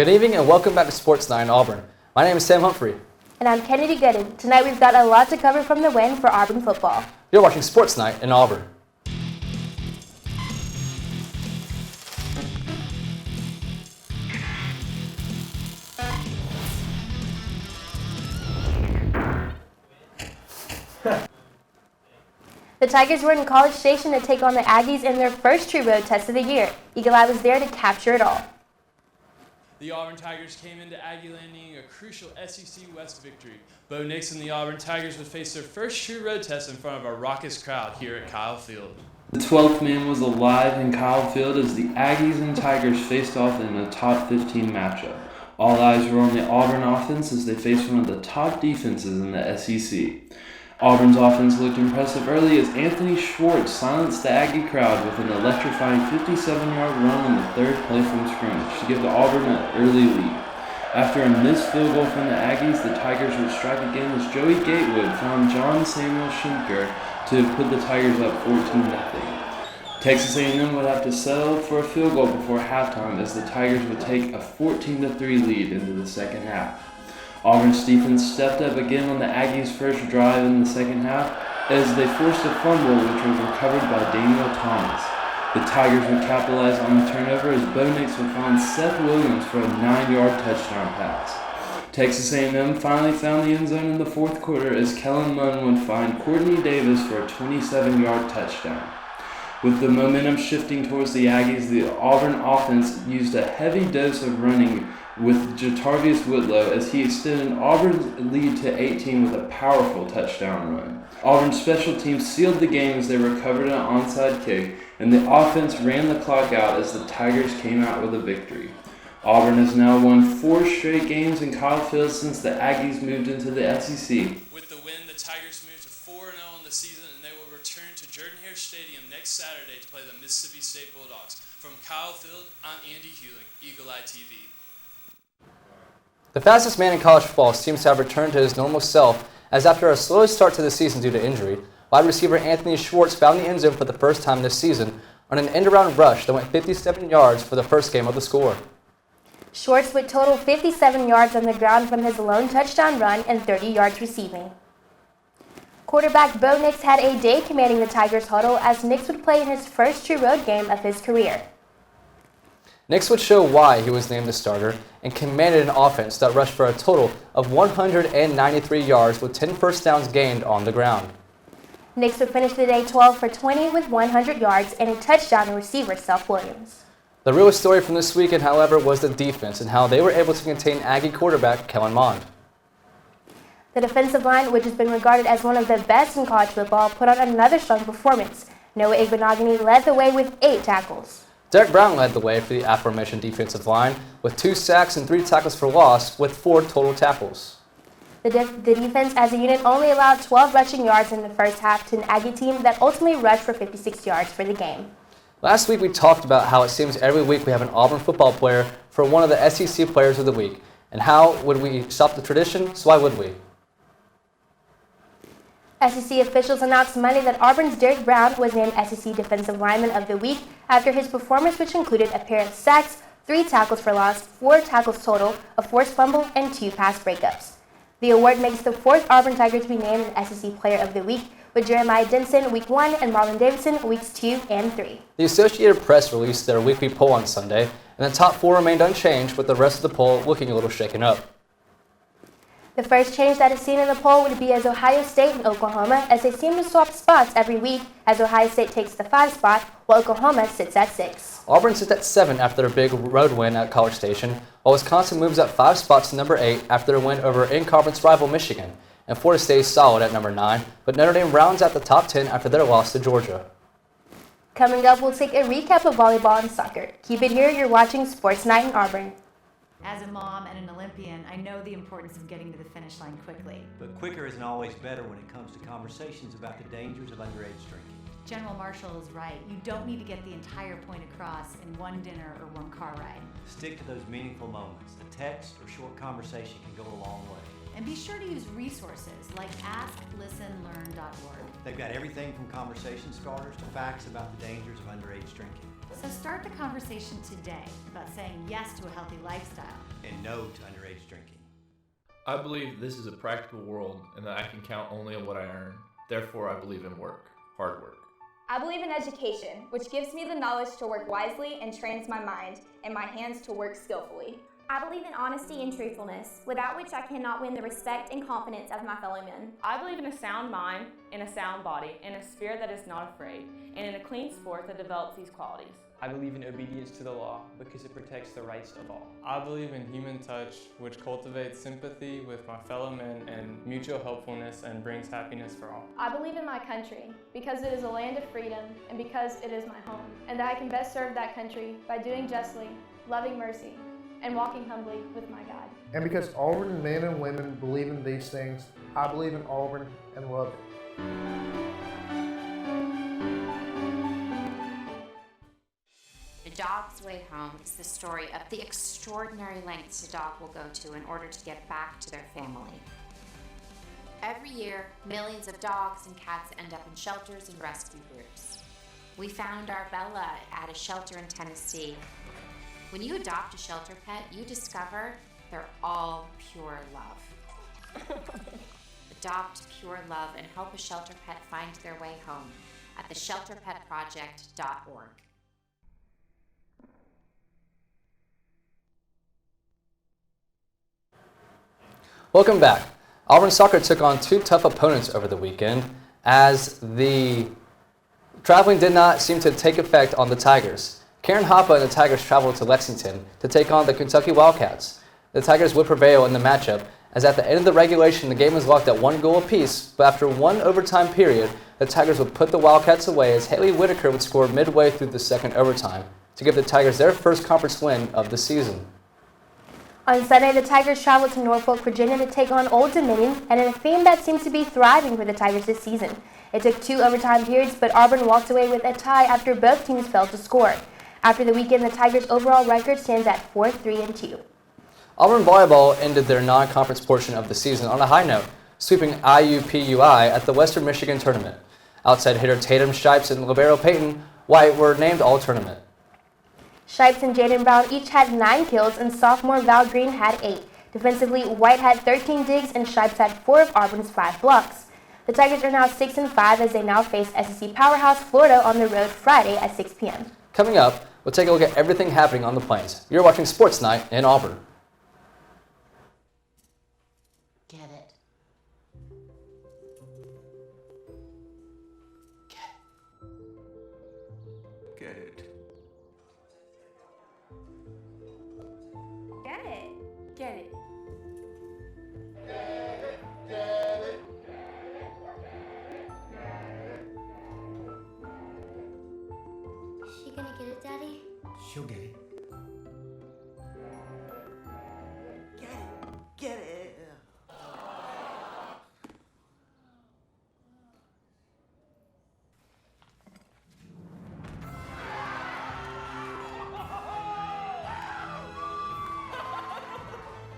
Good evening and welcome back to Sports Night in Auburn. My name is Sam Humphrey. And I'm Kennedy Gooden. Tonight we've got a lot to cover from the win for Auburn football. You're watching Sports Night in Auburn. The Tigers were in College Station to take on the Aggies in their first true road test of the year. Eagle Eye was there to capture it all. The Auburn Tigers came into Aggie Land needing a crucial SEC West victory. Bo Nix and the Auburn Tigers would face their first true road test in front of a raucous crowd here at Kyle Field. The 12th man was alive in Kyle Field as the Aggies and Tigers faced off in a top 15 matchup. All eyes were on the Auburn offense as they faced one of the top defenses in the SEC. Auburn's offense looked impressive early as Anthony Schwartz silenced the Aggie crowd with an electrifying 57-yard run on the third play from scrimmage to give the Auburn an early lead. After a missed field goal from the Aggies, the Tigers would strike again as Joey Gatewood found John Samuel Schenker to put the Tigers up 14-0. Texas A&M would have to settle for a field goal before halftime as the Tigers would take a 14-3 lead into the second half. Auburn's defense stepped up again on the Aggies' first drive in the second half as they forced a fumble which was recovered by Daniel Thomas. The Tigers would capitalize on the turnover as Bo Nix would find Seth Williams for a 9-yard touchdown pass. Texas A&M finally found the end zone in the fourth quarter as Kellen Munn would find Courtney Davis for a 27-yard touchdown. With the momentum shifting towards the Aggies, the Auburn offense used a heavy dose of running with Jatarvius Whitlow as he extended Auburn's lead to 18 with a powerful touchdown run. Auburn's special teams sealed the game as they recovered an onside kick, and the offense ran the clock out as the Tigers came out with a victory. Auburn has now won 4 straight games in Kyle Field since the Aggies moved into the SEC. With the win, the Tigers moved to 4-0 in the season, and they will return to Jordan-Hare Stadium next Saturday to play the Mississippi State Bulldogs. From Kyle Field, I'm Andy Hewling, Eagle Eye TV. The fastest man in college football seems to have returned to his normal self as after a slow start to the season due to injury, wide receiver Anthony Schwartz found the end zone for the first time this season on an end-around rush that went 57 yards for the first game of the score. Schwartz would total 57 yards on the ground from his lone touchdown run and 30 yards receiving. Quarterback Bo Nix had a day commanding the Tigers huddle as Nix would play in his first true road game of his career. Nix would show why he was named the starter and commanded an offense that rushed for a total of 193 yards with 10 first downs gained on the ground. Nix would finish the day 12 for 20 with 100 yards and a touchdown to receiver Seth Williams. The real story from this weekend, however, was the defense and how they were able to contain Aggie quarterback Kellen Mond. The defensive line, which has been regarded as one of the best in college football, put on another strong performance. Noah Igbenogany led the way with 8 tackles. Derek Brown led the way for the aforementioned defensive line with 2 sacks and 3 tackles for loss with 4 total tackles. The defense as a unit only allowed 12 rushing yards in the first half to an Aggie team that ultimately rushed for 56 yards for the game. Last week we talked about how it seems every week we have an Auburn football player for one of the SEC Players of the Week. And how would we stop the tradition? So why would we? SEC officials announced Monday that Auburn's Derek Brown was named SEC Defensive Lineman of the Week after his performance, which included a pair of sacks, 3 tackles for loss, 4 tackles total, a forced fumble, and 2 pass breakups. The award makes the 4th Auburn Tiger to be named an SEC Player of the Week, with Jeremiah Denson Week 1 and Marlon Davidson Weeks 2 and 3. The Associated Press released their weekly poll on Sunday, and the top 4 remained unchanged, with the rest of the poll looking a little shaken up. The first change that is seen in the poll would be as Ohio State and Oklahoma, as they seem to swap spots every week, as Ohio State takes the 5 spot, while Oklahoma sits at 6. Auburn sits at 7 after their big road win at College Station, while Wisconsin moves up 5 spots to number 8 after their win over in-conference rival Michigan, and Florida stays solid at number 9, but Notre Dame rounds out the top 10 after their loss to Georgia. Coming up, we'll take a recap of volleyball and soccer. Keep it here, you're watching Sports Night in Auburn. As a mom and an Olympian, I know the importance of getting to the finish line quickly. But quicker isn't always better when it comes to conversations about the dangers of underage drinking. General Marshall is right. You don't need to get the entire point across in one dinner or one car ride. Stick to those meaningful moments. A text or short conversation can go a long way. And be sure to use resources like asklistenlearn.org. They've got everything from conversation starters to facts about the dangers of underage drinking. So start the conversation today about saying yes to a healthy lifestyle. and no to underage drinking. I believe this is a practical world and that I can count only on what I earn. Therefore, I believe in work, hard work. I believe in education, which gives me the knowledge to work wisely and trains my mind and my hands to work skillfully. I believe in honesty and truthfulness, without which I cannot win the respect and confidence of my fellow men. I believe in a sound mind, in a sound body, in a spirit that is not afraid, and in a clean sport that develops these qualities. I believe in obedience to the law because it protects the rights of all. I believe in human touch, which cultivates sympathy with my fellow men and mutual helpfulness and brings happiness for all. I believe in my country because it is a land of freedom and because it is my home, and that I can best serve that country by doing justly, loving mercy, and walking humbly with my God. And because Auburn men and women believe in these things, I believe in Auburn and love it. The Dog's Way Home is the story of the extraordinary lengths a dog will go to in order to get back to their family. Every year, millions of dogs and cats end up in shelters and rescue groups. We found our Bella at a shelter in Tennessee. When you adopt a shelter pet, you discover they're all pure love. Adopt pure love and help a shelter pet find their way home at theshelterpetproject.org. Welcome back. Auburn soccer took on two tough opponents over the weekend as the traveling did not seem to take effect on the Tigers. Karen Hoppe and the Tigers traveled to Lexington to take on the Kentucky Wildcats. The Tigers would prevail in the matchup as at the end of the regulation the game was locked at 1 goal apiece, but after one overtime period the Tigers would put the Wildcats away as Haley Whitaker would score midway through the second overtime to give the Tigers their first conference win of the season. On Sunday, the Tigers traveled to Norfolk, Virginia to take on Old Dominion, and in a theme that seems to be thriving for the Tigers this season. It took 2 overtime periods, but Auburn walked away with a tie after both teams failed to score. After the weekend, the Tigers' overall record stands at 4-3-2. Auburn volleyball ended their non-conference portion of the season on a high note, sweeping IUPUI at the Western Michigan tournament. Outside hitter Tatum Shipes and libero Peyton White were named all-tournament. Shipes and Jaden Brown each had 9 kills, and sophomore Val Green had 8. Defensively, White had 13 digs, and Shipes had 4 of Auburn's 5 blocks. The Tigers are now 6-5 as they now face SEC powerhouse Florida on the road Friday at 6 p.m. Coming up, we'll take a look at everything happening on the Plains. You're watching Sports Night in Auburn. Get it. Get it. Get it. Get it. Is she gonna get it, Daddy? She'll get it. Get it. Get it.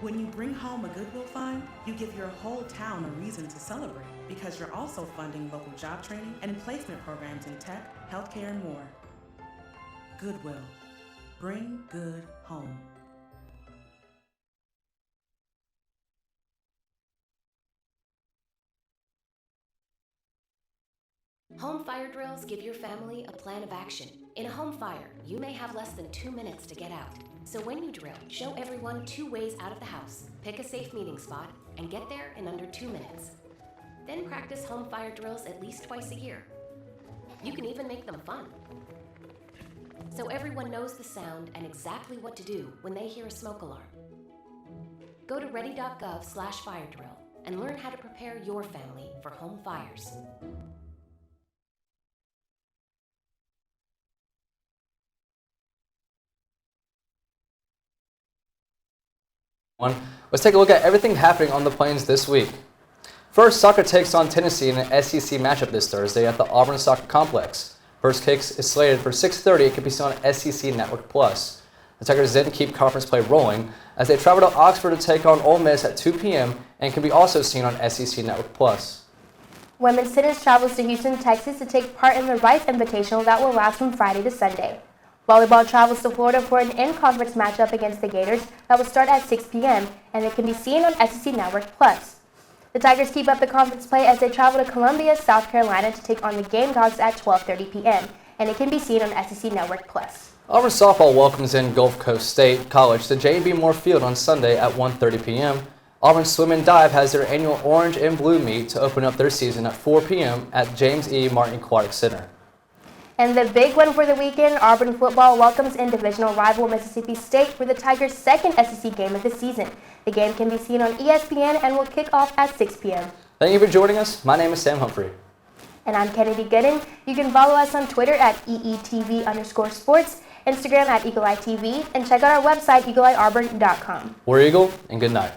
When you bring home a Goodwill find, you give your whole town a reason to celebrate because you're also funding local job training and placement programs in tech, healthcare, and more. Goodwill. Bring good home. Home fire drills give your family a plan of action. In a home fire, you may have less than 2 minutes to get out. So when you drill, show everyone 2 ways out of the house, pick a safe meeting spot, and get there in under 2 minutes. Then practice home fire drills at least twice a year. You can even make them fun. So everyone knows the sound and exactly what to do when they hear a smoke alarm. Go to ready.gov/fire drill and learn how to prepare your family for home fires. Let's take a look at everything happening on the Plains this week. First, soccer takes on Tennessee in an SEC matchup this Thursday at the Auburn Soccer Complex. First Kicks is slated for 6:30. It can be seen on SEC Network Plus. The Tigers then keep conference play rolling as they travel to Oxford to take on Ole Miss at 2 p.m. and can be also seen on SEC Network Plus. Women's tennis travels to Houston, Texas to take part in the Rice Invitational that will last from Friday to Sunday. Volleyball travels to Florida for an in-conference matchup against the Gators that will start at 6 p.m. and it can be seen on SEC Network Plus. The Tigers keep up the conference play as they travel to Columbia, South Carolina to take on the Gamecocks at 12:30 p.m. and it can be seen on SEC Network Plus. Auburn softball welcomes in Gulf Coast State College to J.B. Moore Field on Sunday at 1:30 p.m. Auburn Swim and Dive has their annual Orange and Blue meet to open up their season at 4 p.m. at James E. Martin Clark Center. And the big one for the weekend, Auburn football welcomes in divisional rival Mississippi State for the Tigers' second SEC game of the season. The game can be seen on ESPN and will kick off at 6 p.m. Thank you for joining us. My name is Sam Humphrey. And I'm Kennedy Gooden. You can follow us on Twitter at EETV_sports, Instagram at EagleEyeTV, and check out our website, eagleeyeauburn.com. War Eagle, and good night.